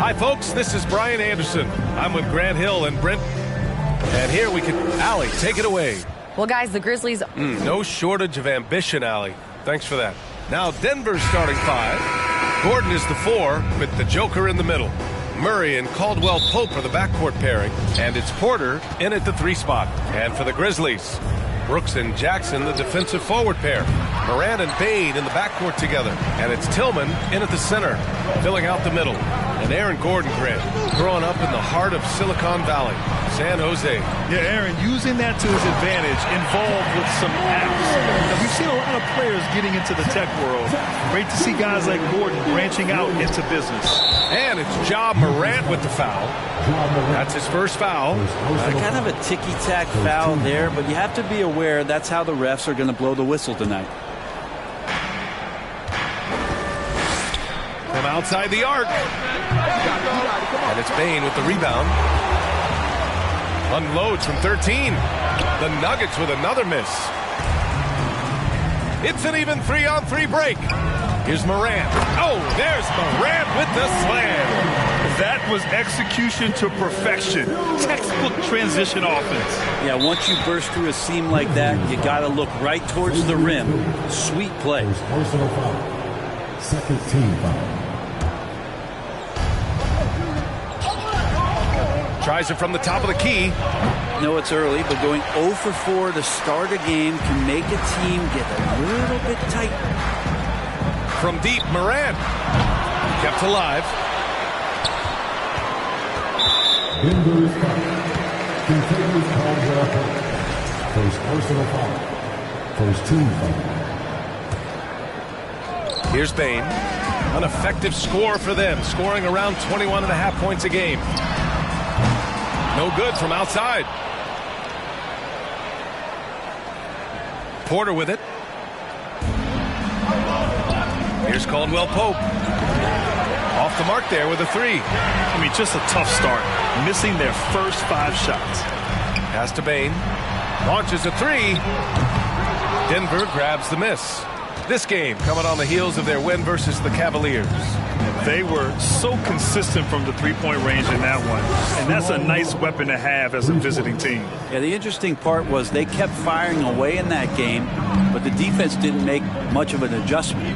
Hi, folks. This is Brian Anderson. I'm with Grant Hill and Brent. And here we can... Allie, take it away. Well, guys, the Grizzlies... No shortage of ambition, Allie. Thanks for that. Now, Denver's starting 5. Gordon is the 4 with the Joker in the middle. Murray and Caldwell-Pope are the backcourt pairing. And it's Porter in at the 3 spot. And for the Grizzlies, Brooks and Jackson, the defensive forward pair. Morant and Bane in the backcourt together. And it's Tillman in at the center, filling out the middle. And Aaron Gordon, Grant, growing up in the heart of Silicon Valley, San Jose. Yeah, Aaron, using that to his advantage, involved with some apps. Now, we've seen a lot of players getting into the tech world. Great to see guys like Gordon branching out into business. And it's Ja Morant with the foul. That's his first foul. Kind of a ticky-tack foul there, but you have to be aware that's how the refs are going to blow the whistle tonight. From outside the arc. And it's Bane with the rebound. Unloads from 13. The Nuggets with another miss. It's an even 3-on-3 break. Here's Morant. Oh, there's Morant with the slam. That was execution to perfection. Textbook transition offense. Yeah, once you burst through a seam like that, you got to look right towards the rim. Sweet play. Personal foul. Second team foul. Tries it from the top of the key. No, it's early, but going 0 for 4 to start a game can make a team get a little bit tight. From deep, Morant. Kept alive. Denver's foul. Continues Caldwell. First personal foul. First team foul. Here's Bane. An effective score for them, scoring around 21.5 points a game. No good from outside. Porter with it. Here's Caldwell-Pope. Off the mark there with a 3. I mean, just a tough start. Missing their first 5 shots. Pass to Bane. Launches a 3. Denver grabs the miss. This game coming on the heels of their win versus the Cavaliers. They were so consistent from the three-point range in that one. And that's a nice weapon to have as a visiting team. Yeah, the interesting part was they kept firing away in that game, but the defense didn't make much of an adjustment.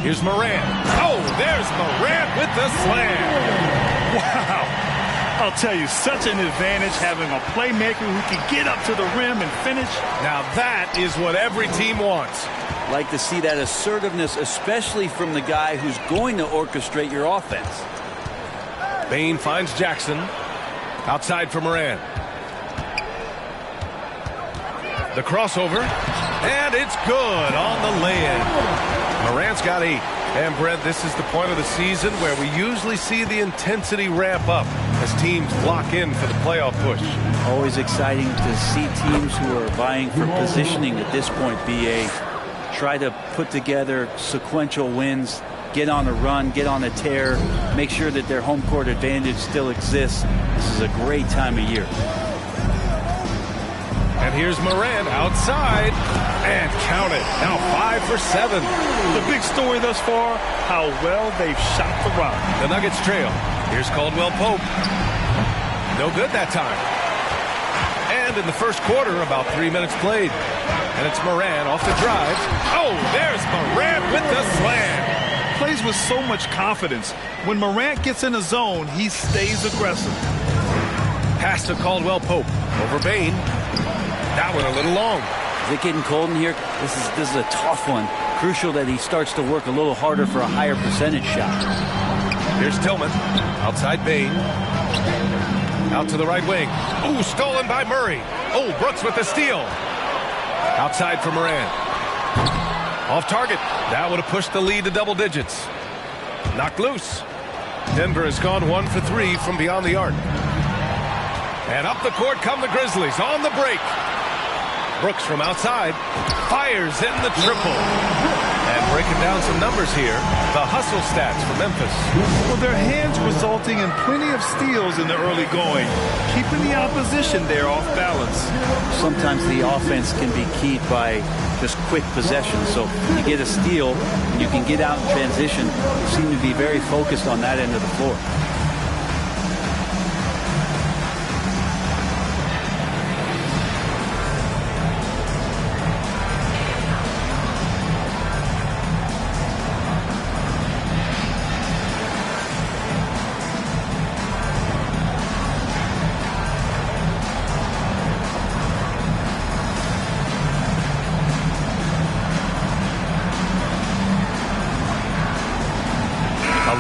Here's Morant. Oh, there's Morant with the slam. Wow. I'll tell you, such an advantage having a playmaker who can get up to the rim and finish. Now that is what every team wants. Like to see that assertiveness, especially from the guy who's going to orchestrate your offense. Bane finds Jackson. Outside for Morant. The crossover. And it's good on the lay-in. Morant's got 8. And, Brent, this is the point of the season where we usually see the intensity ramp up as teams lock in for the playoff push. Always exciting to see teams who are vying for positioning at this point, BA. Try to put together sequential wins, get on a run, get on a tear, make sure that their home court advantage still exists. This is a great time of year. And here's Morant outside. And count it. Now 5 for 7. The big story thus far, how well they've shot the rock. The Nuggets trail. Here's Caldwell-Pope. No good that time. And in the first quarter, about 3 minutes played. And it's Morant off the drive. Oh, there's Morant with the slam. Plays with so much confidence. When Morant gets in the zone, he stays aggressive. Pass to Caldwell-Pope. Over Bane. That one a little long. Is it getting cold in here? This is a tough one. Crucial that he starts to work a little harder for a higher percentage shot. Here's Tillman. Outside Bane. Out to the right wing. Ooh, stolen by Murray. Oh, Brooks with the steal. Outside for Morant. Off target. That would have pushed the lead to double digits. Knocked loose. Denver has gone 1 for 3 from beyond the arc. And up the court come the Grizzlies on the break. Brooks from outside fires in the triple. And breaking down some numbers here, the hustle stats for Memphis. Well, their hands resulting in plenty of steals in the early going, keeping the opposition there off balance. Sometimes the offense can be keyed by just quick possession. So you get a steal, you can get out in transition. You seem to be very focused on that end of the floor.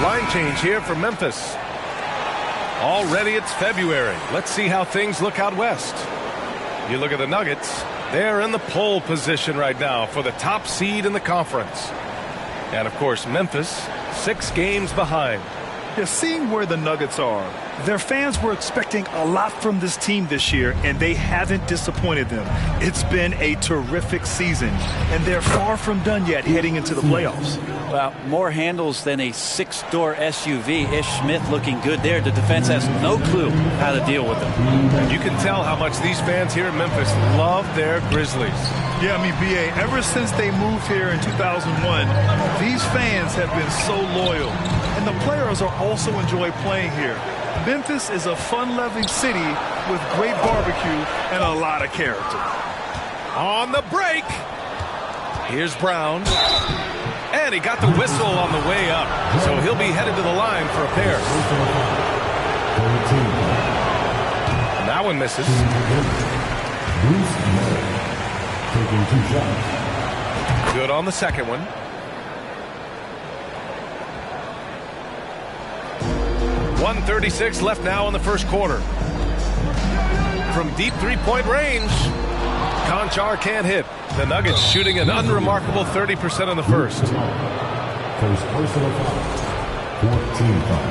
Line change here for Memphis. Already it's February. Let's see how things look out west. You look at the Nuggets. They're in the pole position right now for the top seed in the conference. And, of course, Memphis, 6 games behind. Yeah, seeing where the Nuggets are, their fans were expecting a lot from this team this year, and they haven't disappointed them. It's been a terrific season, and they're far from done yet heading into the playoffs. Well, more handles than a 6-door SUV. Ish Smith looking good there. The defense has no clue how to deal with them. And you can tell how much these fans here in Memphis love their Grizzlies. Yeah, I mean, B.A., ever since they moved here in 2001, these fans have been so loyal. And the players are also enjoy playing here. Memphis is a fun-loving city with great barbecue and a lot of character. On the break. Here's Brown. And he got the whistle on the way up. So he'll be headed to the line for a pair. And that one misses. Taking 2 shots. Good on the second one. .136 left now in the first quarter. From deep three-point range, Conchar can't hit. The Nuggets shooting an unremarkable 30% in the first. First personal foul. 14 foul.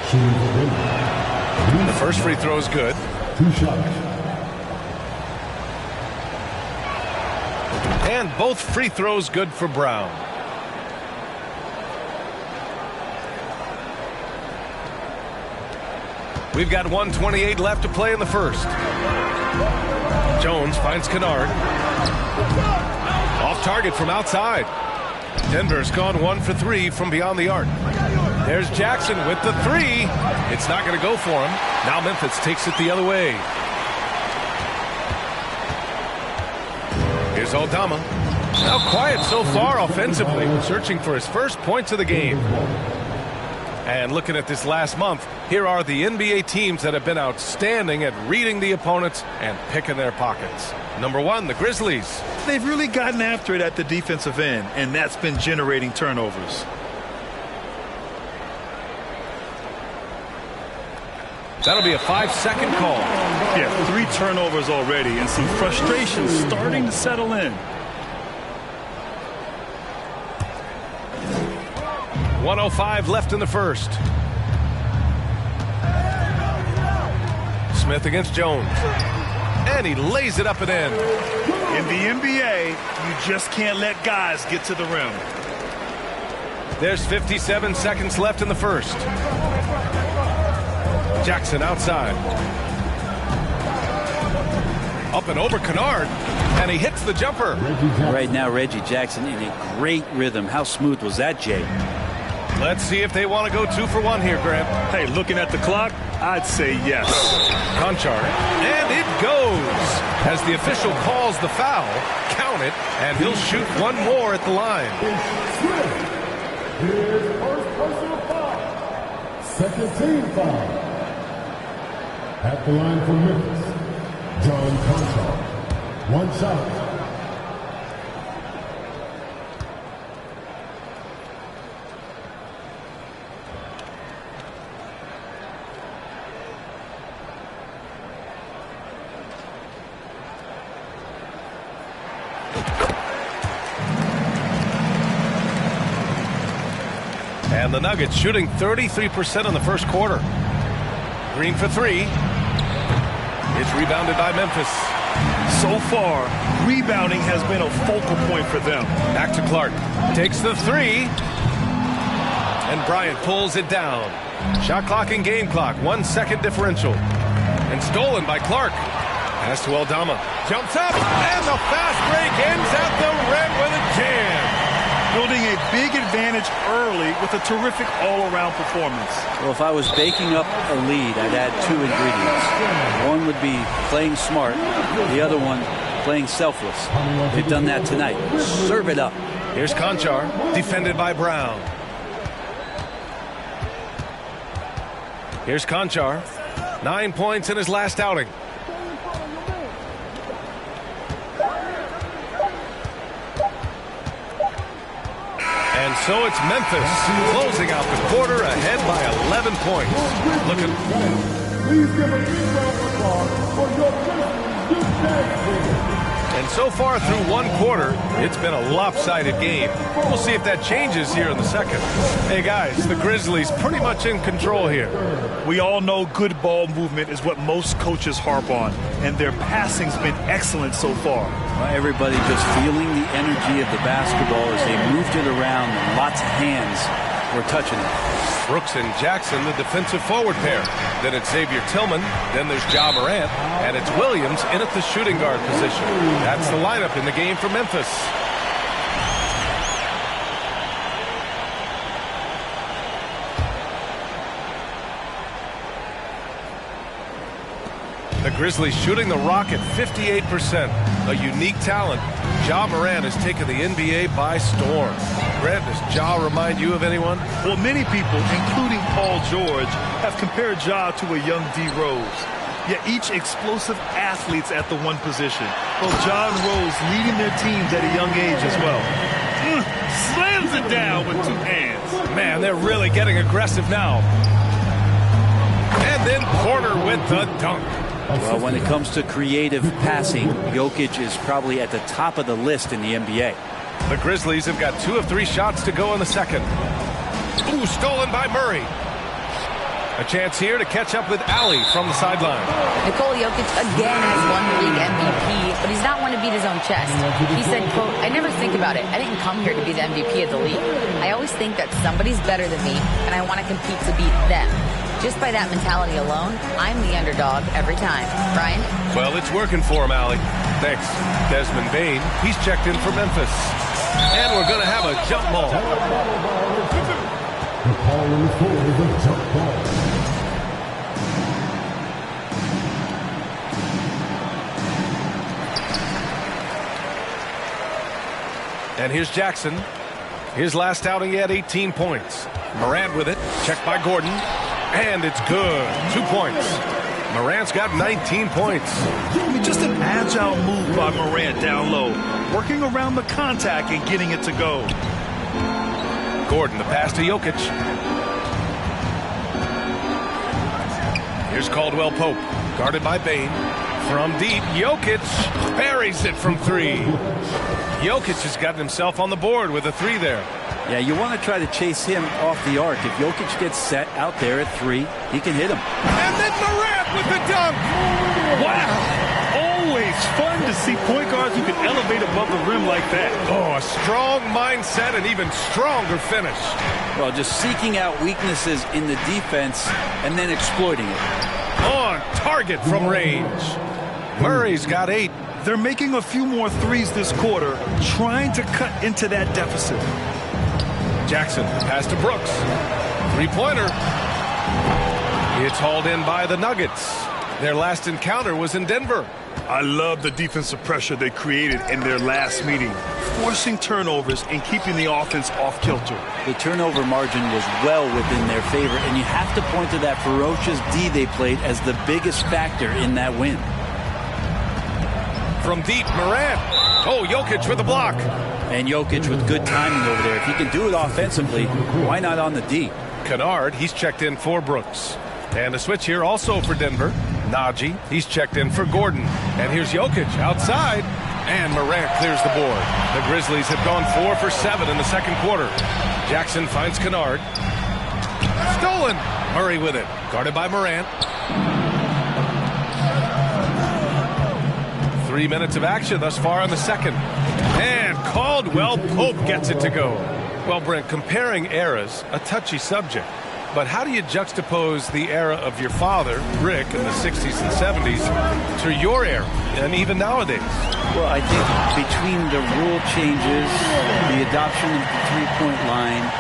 Shooting for winning. The first free throw is good. 2 shots. And both free throws good for Brown. We've got 1:28 left to play in the first. Jones finds Kennard. Off target from outside. Denver's gone 1 for 3 from beyond the arc. There's Jackson with the 3. It's not going to go for him. Now Memphis takes it the other way. Here's Aldama. Now quiet so far offensively, searching for his first points of the game. And looking at this last month, here are the NBA teams that have been outstanding at reading the opponents and picking their pockets. Number 1, the Grizzlies. They've really gotten after it at the defensive end, and that's been generating turnovers. That'll be a 5-second call. Yeah, 3 turnovers already, and some frustration starting to settle in. 1:05 left in the first. Smith against Jones. And he lays it up and in. In the NBA, you just can't let guys get to the rim. There's 57 seconds left in the first. Jackson outside. Up and over Kennard. And he hits the jumper. Right now, Reggie Jackson in a great rhythm. How smooth was that, Jay? Let's see if they want to go 2 for 1 here, Grant. Hey, looking at the clock, I'd say yes. Conchar. And it goes. As the official calls the foul, count it, and he'll shoot 1 more at the line. Here's first personal foul. Second team foul. At the line for Memphis, John Conchar. 1 shot. And the Nuggets shooting 33% in the first quarter. Green for 3. It's rebounded by Memphis. So far, rebounding has been a focal point for them. Back to Clark. Takes the three. And Bryant pulls it down. Shot clock and game clock. 1 second differential. And stolen by Clark. Pass to Aldama. Jumps up. And the fast break ends at the rim with a jam. Building a big advantage early with a terrific all-around performance. Well, if I was baking up a lead, I'd add 2 ingredients. One would be playing smart. The other one, playing selfless. They've done that tonight. Serve it up. Here's Conchar, defended by Brown. Here's Conchar. 9 points in his last outing. And so it's Memphis closing out the quarter ahead by 11 points. Please give a big round of applause for your Grizzlies. And so far through one quarter, it's been a lopsided game. We'll see if that changes here in the second. Hey guys, the Grizzlies pretty much in control here. We all know good ball movement is what most coaches harp on, and their passing's been excellent so far. Well, everybody just feeling the energy of the basketball as they moved it around, and lots of hands were touching it. Brooks and Jackson, the defensive forward pair. Then it's Xavier Tillman. Then there's Ja Morant. And it's Williams in at the shooting guard position. That's the lineup in the game for Memphis. The Grizzlies shooting the rock at 58%. A unique talent. Ja Morant has taken the NBA by storm. Brett, does Ja remind you of anyone? Well, many people, including Paul George, have compared Ja to a young D. Rose. Yet each explosive athletes at the one position. Both Ja and Rose leading their teams at a young age as well. Slams it down with 2 hands. Man, they're really getting aggressive now. And then Porter with the dunk. Well, when it comes to creative passing, Jokic is probably at the top of the list in the NBA. The Grizzlies have got 2 of 3 shots to go in the second. Ooh, stolen by Murray. A chance here to catch up with Allie from the sideline. Nikola Jokic again has won the league MVP, but he's not one to beat his own chest. He said, quote, "I never think about it. I didn't come here to be the MVP of the league. I always think that somebody's better than me, and I want to compete to beat them. Just by that mentality alone, I'm the underdog every time." Brian? Well, it's working for him, Allie. Thanks. Desmond Bane, he's checked in for Memphis. And we're going to have a jump ball. The call on the floor is a jump ball. And here's Jackson. His last outing, he had 18 points. Morant with it. Checked by Gordon. And it's good. 2 points. Morant's got 19 points. I mean, just an agile move by Morant down low. Working around the contact and getting it to go. Gordon, the pass to Jokic. Here's Caldwell Pope. Guarded by Bane. From deep, Jokic buries it from 3. Jokic has gotten himself on the board with a 3 there. Yeah, you want to try to chase him off the arc. If Jokic gets set out there at 3, he can hit him. And then Morant with the dunk. Wow. Always fun to see point guards who can elevate above the rim like that. Oh, a strong mindset and even stronger finish. Well, just seeking out weaknesses in the defense and then exploiting it. On target from range. Murray's got 8. They're making a few more threes this quarter, trying to cut into that deficit. Jackson, pass to Brooks. 3-pointer. It's hauled in by the Nuggets. Their last encounter was in Denver. I love the defensive pressure they created in their last meeting, forcing turnovers and keeping the offense off kilter. The turnover margin was well within their favor, and you have to point to that ferocious D they played as the biggest factor in that win. From deep, Morant. Oh, Jokic with the block. And Jokic with good timing over there. If he can do it offensively, why not on the D? Kennard, he's checked in for Brooks. And a switch here also for Denver. Najee, he's checked in for Gordon. And here's Jokic outside. And Morant clears the board. The Grizzlies have gone 4 for 7 in the second quarter. Jackson finds Kennard. Stolen. Murray with it. Guarded by Morant. 3 minutes of action thus far in the second. And Caldwell Pope gets it to go. Well, Brent, comparing eras, a touchy subject. But how do you juxtapose the era of your father, Rick, in the 60s and 70s to your era, and even nowadays? Well, I think between the rule changes, the adoption of the three-point line,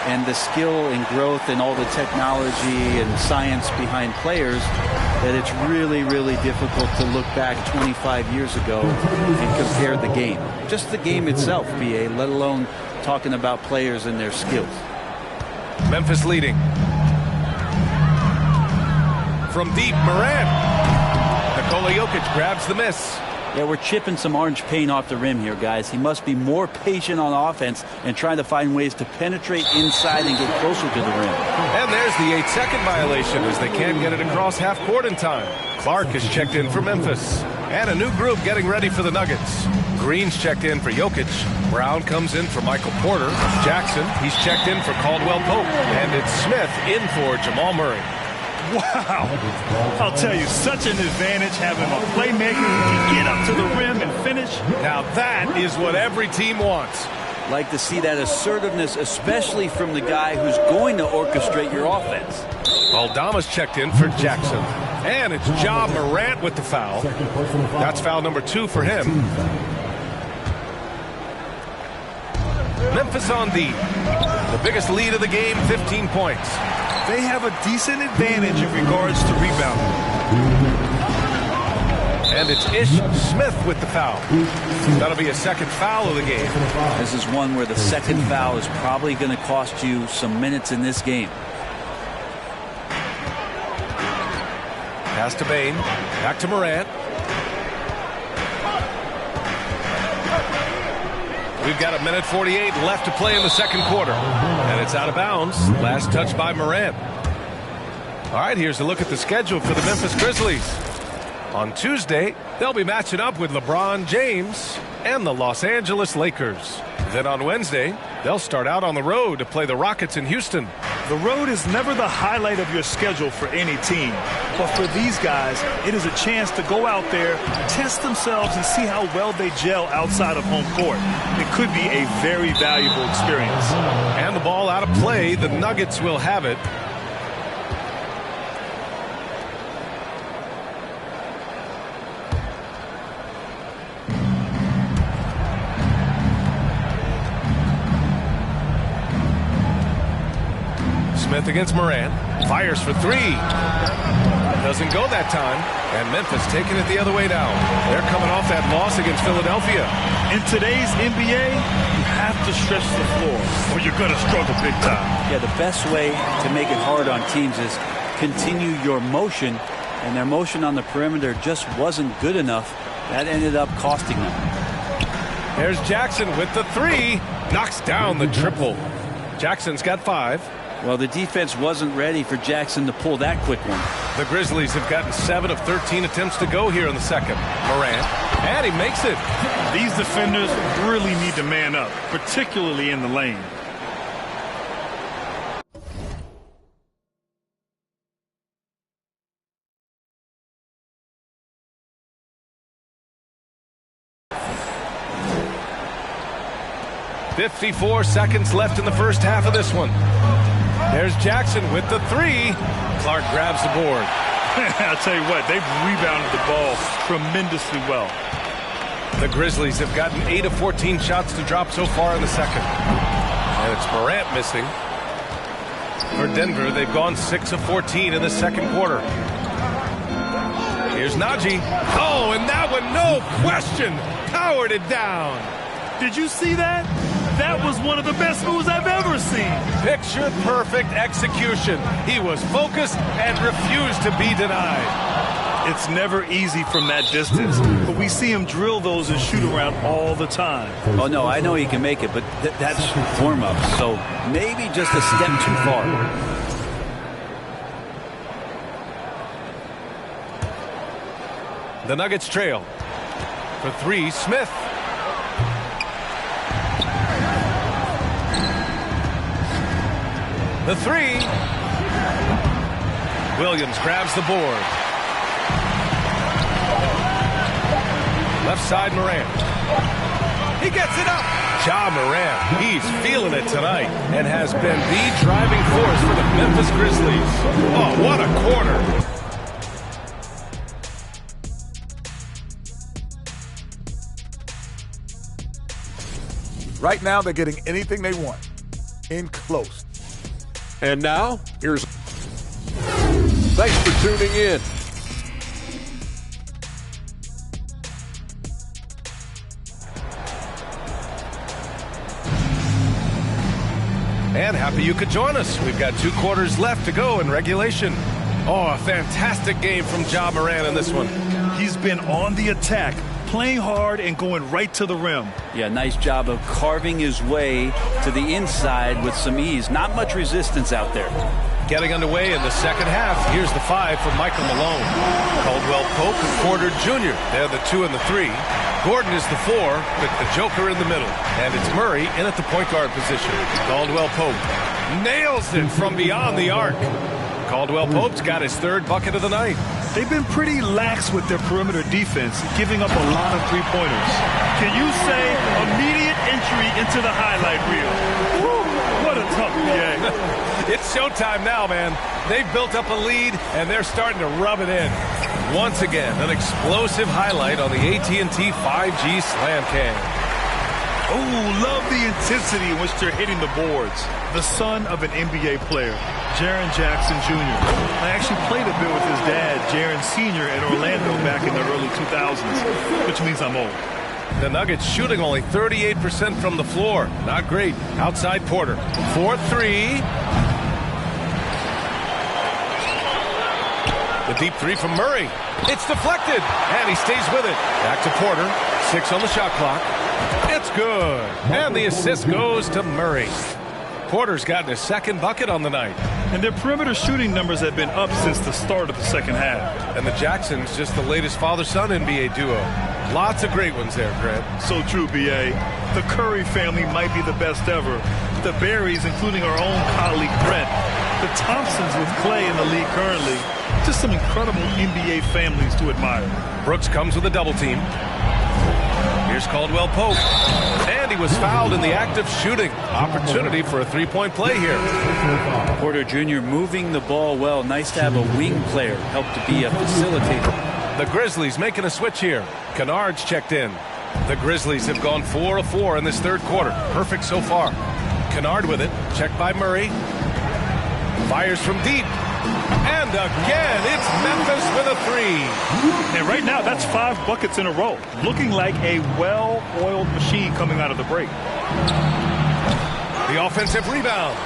and the skill and growth and all the technology and science behind players, that it's really, really difficult to look back 25 years ago and compare the game. Just the game itself, BA, let alone talking about players and their skills. Memphis leading. From deep, Morant. Nikola Jokic grabs the miss. Yeah, we're chipping some orange paint off the rim here, guys. He must be more patient on offense and trying to find ways to penetrate inside and get closer to the rim. And there's the 8-second violation as they can't get it across half court in time. Clark is checked in for Memphis. And a new group getting ready for the Nuggets. Green's checked in for Jokic. Brown comes in for Michael Porter. Jackson, he's checked in for Caldwell Pope. And it's Smith in for Jamal Murray. Wow. I'll tell you, such an advantage having a playmaker who can get up to the rim and finish. Now that is what every team wants. Like to see that assertiveness, especially from the guy who's going to orchestrate your offense. Aldama's checked in for Jackson. And it's Ja Morant with the foul. That's foul number 2 for him. Memphis on the biggest lead of the game, 15 points. They have a decent advantage in regards to rebounding. And it's Ish Smith with the foul. That'll be a second foul of the game. This is one where the second foul is probably going to cost you some minutes in this game. Pass to Bain. Back to Morant. We've got 1:48 left to play in the second quarter. And it's out of bounds. Last touch by Morant. All right, here's a look at the schedule for the Memphis Grizzlies. On Tuesday, they'll be matching up with LeBron James and the Los Angeles Lakers. Then on Wednesday, they'll start out on the road to play the Rockets in Houston. The road is never the highlight of your schedule for any team. But for these guys, it is a chance to go out there, test themselves, and see how well they gel outside of home court. It could be a very valuable experience. And the ball out of play. The Nuggets will have it. Smith against Morant. Fires for 3. Doesn't go that time. And Memphis taking it the other way now. They're coming off that loss against Philadelphia. In today's NBA, you have to stretch the floor or you're going to struggle big time. Yeah, the best way to make it hard on teams is continue your motion. And their motion on the perimeter just wasn't good enough. That ended up costing them. There's Jackson with the 3. Knocks down the triple. Jackson's got 5. Well, the defense wasn't ready for Jackson to pull that quick one. The Grizzlies have gotten 7 of 13 attempts to go here in the second. Morant, and he makes it. These defenders really need to man up, particularly in the lane. .54 seconds left in the first half of this one. There's Jackson with the 3. Clark grabs the board. I'll tell you what, they've rebounded the ball tremendously well. The Grizzlies have gotten 8 of 14 shots to drop so far in the second. And it's Morant missing. For Denver, they've gone 6 of 14 in the second quarter. Here's Najee. Oh, and that one, no question, powered it down. Did you see that? That was one of the best moves I've ever seen. Picture perfect execution. He was focused and refused to be denied. It's never easy from that distance, but we see him drill those and shoot around all the time. Oh, no, I know he can make it, but that's warm-up, so maybe just a step too far. The Nuggets trail. For 3, Smith. The 3. Williams grabs the board. Left side, Morant. He gets it up. Ja Morant, he's feeling it tonight and has been the driving force for the Memphis Grizzlies. Oh, what a quarter. Right now, they're getting anything they want. In close. And now, here's... Thanks for tuning in. And happy you could join us. We've got 2 quarters left to go in regulation. Oh, a fantastic game from Ja Morant in this one. He's been on the attack, playing hard and going right to the rim. Yeah, nice job of carving his way to the inside with some ease. Not much resistance out there. Getting underway in the second half. Here's the 5 for Michael Malone. Caldwell Pope and Porter Jr. They're the 2 and the 3. Gordon is the 4 with the Joker in the middle. And it's Murray in at the point guard position. Caldwell Pope nails it from beyond the arc. Caldwell Pope's got his 3rd bucket of the night. They've been pretty lax with their perimeter defense, giving up a lot of three-pointers. Can you say immediate entry into the highlight reel? Woo, what a tough PA. It's showtime now, man. They've built up a lead, and they're starting to rub it in. Once again, an explosive highlight on the AT&T 5G Slam Cam. Oh, love the intensity in which they're hitting the boards. The son of an NBA player, Jaren Jackson Jr. I actually played a bit with his dad, Jaren Sr. in Orlando back in the early 2000s, which means I'm old. The Nuggets shooting only 38% from the floor. Not great. Outside Porter. 4-3. The deep 3 from Murray. It's deflected, and he stays with it. Back to Porter. 6 on the shot clock. It's good. And the assist goes to Murray. Porter's gotten his 2nd bucket on the night. And their perimeter shooting numbers have been up since the start of the second half. And the Jacksons, just the latest father-son NBA duo. Lots of great ones there, Grant. So true, B.A. The Curry family might be the best ever. The Berries, including our own colleague Brent. The Thompsons with Clay in the league currently. Just some incredible NBA families to admire. Brooks comes with a double team. Here's Caldwell Pope. And he was fouled in the act of shooting. Opportunity for a 3-point play here. Porter Jr. moving the ball well. Nice to have a wing player help to be a facilitator. The Grizzlies making a switch here. Kennard's checked in. The Grizzlies have gone 4 of 4 in this 3rd quarter. Perfect so far. Kennard with it. Checked by Murray. Fires from deep. And again, it's Memphis with a 3. And right now, that's 5 buckets in a row. Looking like a well-oiled machine coming out of the break. The offensive rebound.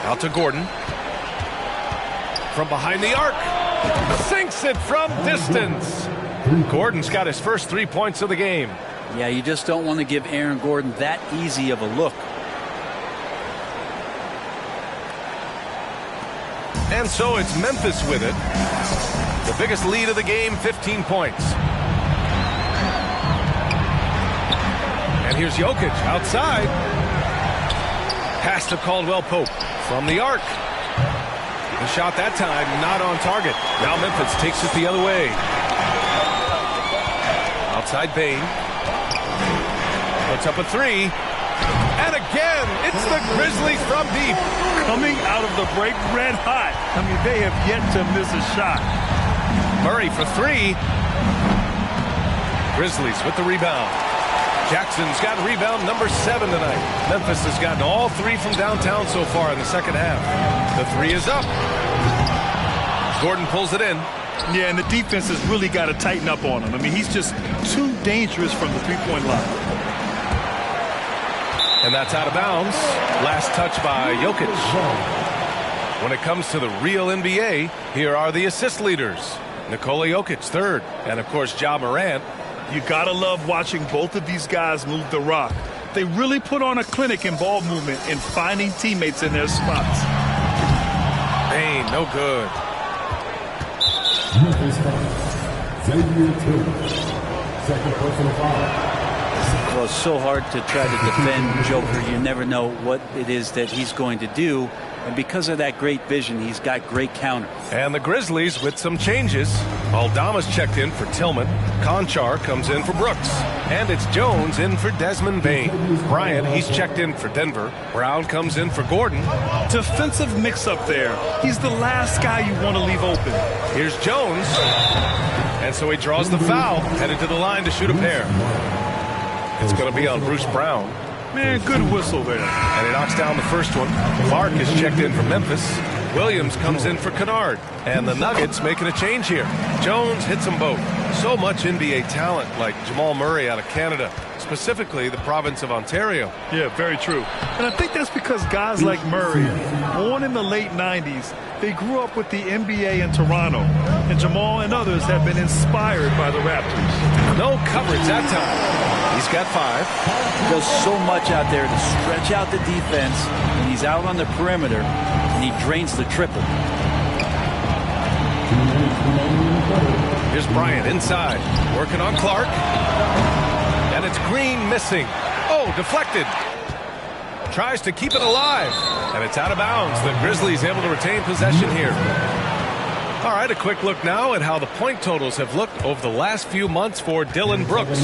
Out to Gordon. From behind the arc. Sinks it from distance. Gordon's got his first 3 points of the game. Yeah, you just don't want to give Aaron Gordon that easy of a look. And so it's Memphis with it. The biggest lead of the game, 15 points. And here's Jokic outside. Pass to Caldwell Pope from the arc. The shot that time not on target. Now Memphis takes it the other way. Outside Bain. Puts up a 3. And again, it's the Grizzlies from deep. Coming out of the break red hot. I mean, they have yet to miss a shot. Murray for 3. Grizzlies with the rebound. Jackson's got rebound number 7 tonight. Memphis has gotten all 3 from downtown so far in the second half. The 3 is up. Gordon pulls it in. Yeah, and the defense has really got to tighten up on him. I mean, he's just too dangerous from the three-point line. And that's out of bounds. Last touch by Jokic. When it comes to the real NBA, here are the assist leaders. Nikola Jokic, 3rd. And, of course, Ja Morant. You gotta love watching both of these guys move the rock. They really put on a clinic in ball movement and finding teammates in their spots. Bain, no good. Memphis foul. Xavier Tillman. Second personal foul. Well, it's so hard to try to defend Joker. You never know what it is that he's going to do. And because of that great vision, he's got great counter. And the Grizzlies with some changes. Aldama's checked in for Tillman. Conchar comes in for Brooks. And it's Jones in for Desmond Bain. Bryant, he's checked in for Denver. Brown comes in for Gordon. Defensive mix-up there. He's the last guy you want to leave open. Here's Jones. And so he draws the foul, headed to the line to shoot a pair. It's going to be on Bruce Brown. Man, good whistle there. And he knocks down the first one. Clark is checked in for Memphis. Williams comes in for Kennard. And the Nuggets making a change here. Jones hits them both. So much NBA talent like Jamal Murray out of Canada, specifically the province of Ontario. Yeah, very true. And I think that's because guys like Murray, born in the late 90s, they grew up with the NBA in Toronto. And Jamal and others have been inspired by the Raptors. No coverage that time. He's got 5. He does so much out there to stretch out the defense when he's out on the perimeter, and he drains the triple. Here's Bryant inside, working on Clark. And it's Green missing. Oh, deflected. Tries to keep it alive. And it's out of bounds. The Grizzlies able to retain possession here. All right, a quick look now at how the point totals have looked over the last few months for Dillon Brooks.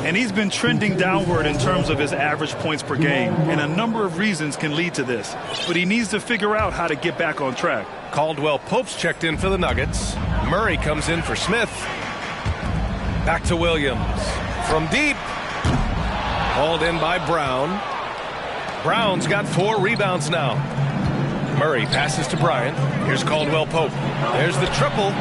And he's been trending downward in terms of his average points per game. And a number of reasons can lead to this. But he needs to figure out how to get back on track. Caldwell Pope's checked in for the Nuggets. Murray comes in for Smith. Back to Williams. From deep. Hauled in by Brown. Brown's got 4 rebounds now. Murray passes to Bryant. Here's Caldwell Pope. There's the triple.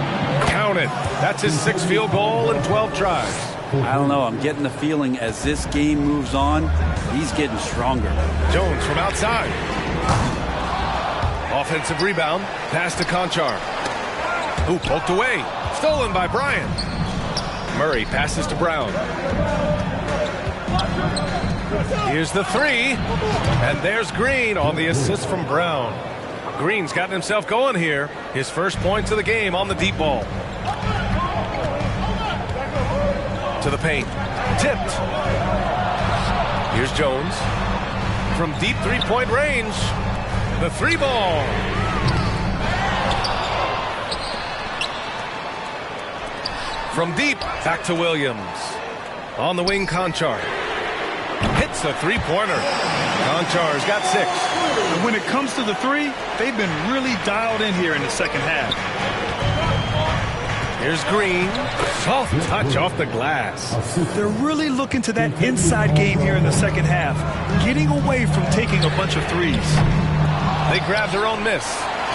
Count it. That's his 6th field goal in 12 tries. I don't know. I'm getting the feeling as this game moves on, he's getting stronger. Jones from outside. Offensive rebound. Pass to Conchar. Who poked away. Stolen by Bryant. Murray passes to Brown. Here's the 3. And there's Green on the assist from Brown. Green's gotten himself going here. His first points of the game on the deep ball. To the paint. Tipped. Here's Jones. From deep 3-point range. The 3 ball. From deep, back to Williams. On the wing, Conchar. Hits a 3-pointer. Conchar's got 6. And when it comes to the 3, they've been really dialed in here in the second half. Here's Green. Soft touch off the glass. They're really looking to that inside game here in the second half, getting away from taking a bunch of 3s. They grab their own miss.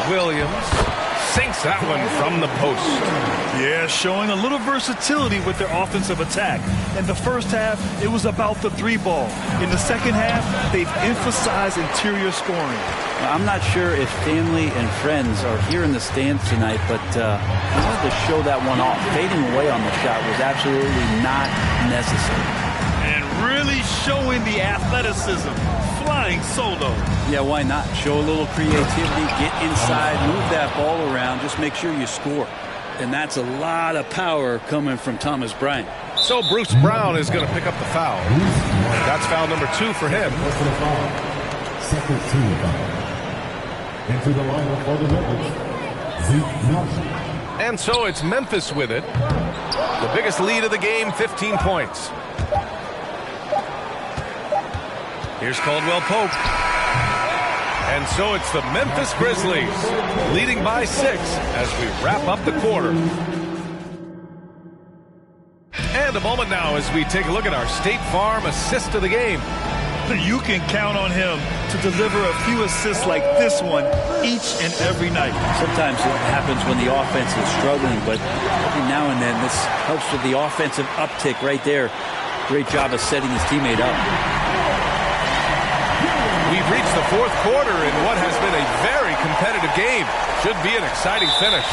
Williams sinks that one from the post. Yeah, showing a little versatility with their offensive attack. In the first half, it was about the 3 ball. In the second half, they've emphasized interior scoring. I'm not sure if family and friends are here in the stands tonight, but I wanted to show that one off. Fading away on the shot was absolutely not necessary. And really showing the athleticism. Flying solo. Yeah, why not? Show a little creativity, get inside, move that ball around, just make sure you score. And that's a lot of power coming from Thomas Bryant. So Bruce Brown is going to pick up the foul. That's foul number 2 for him. Second team foul. Into the lineup for the Nuggets, Zeke Nelson. And so it's Memphis with it. The biggest lead of the game, 15 points. Here's Caldwell Pope. And so it's the Memphis Grizzlies leading by 6 as we wrap up the quarter. And a moment now as we take a look at our State Farm assist of the game. You can count on him to deliver a few assists like this one each and every night. Sometimes it happens when the offense is struggling, but every now and then this helps with the offensive uptick right there. Great job of setting his teammate up. We've reached the 4th quarter in what has been a very competitive game. Should be an exciting finish.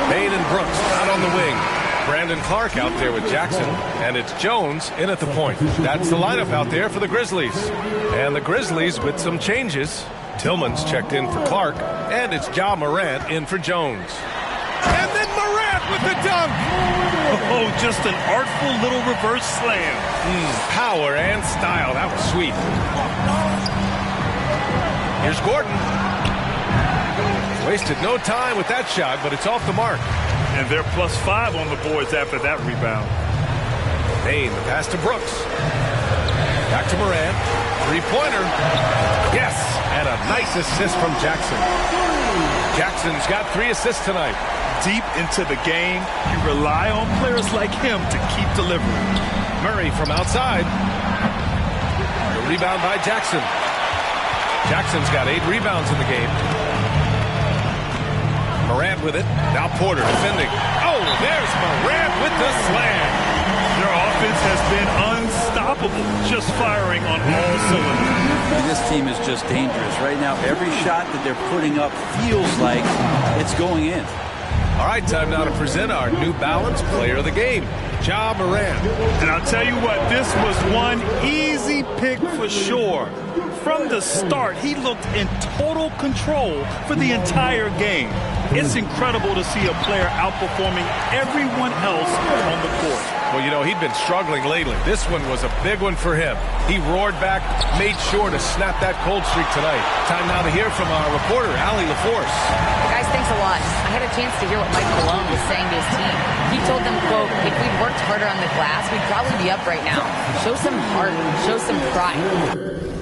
Bain and Brooks out on the wing. Brandon Clark out there with Jackson. And it's Jones in at the point. That's the lineup out there for the Grizzlies. And the Grizzlies with some changes. Tillman's checked in for Clark. And it's Ja Morant in for Jones. And then Morant with the dunk. Oh, just an artful little reverse slam. Power and style. That was sweet. Here's Gordon. Wasted no time with that shot, but it's off the mark. And they're +5 on the boards after that rebound. Payne, the pass to Brooks. Back to Moran. Three-pointer. Yes, and a nice assist from Jackson. Jackson's got 3 assists tonight. Deep into the game, you rely on players like him to keep delivering. Murray from outside. The rebound by Jackson. Jackson's got 8 rebounds in the game. Morant with it. Now Porter defending. Oh, there's Morant with the slam. Their offense has been unstoppable, just firing on all cylinders. This team is just dangerous. Right now, every shot that they're putting up feels like it's going in. All right, time now to present our New Balance Player of the Game, Ja Morant. And I'll tell you what, this was one easy pick for sure. From the start, he looked in total control for the entire game. It's incredible to see a player outperforming everyone else on the court. Well, you know, he'd been struggling lately. This one was a big one for him. He roared back, made sure to snap that cold streak tonight. Time now to hear from our reporter, Allie LaForce. Guys, thanks a lot. I had a chance to hear what Mike Malone was saying to his team. He told them, quote, if we'd worked harder on the glass, we'd probably be up right now. Show some heart, show some pride.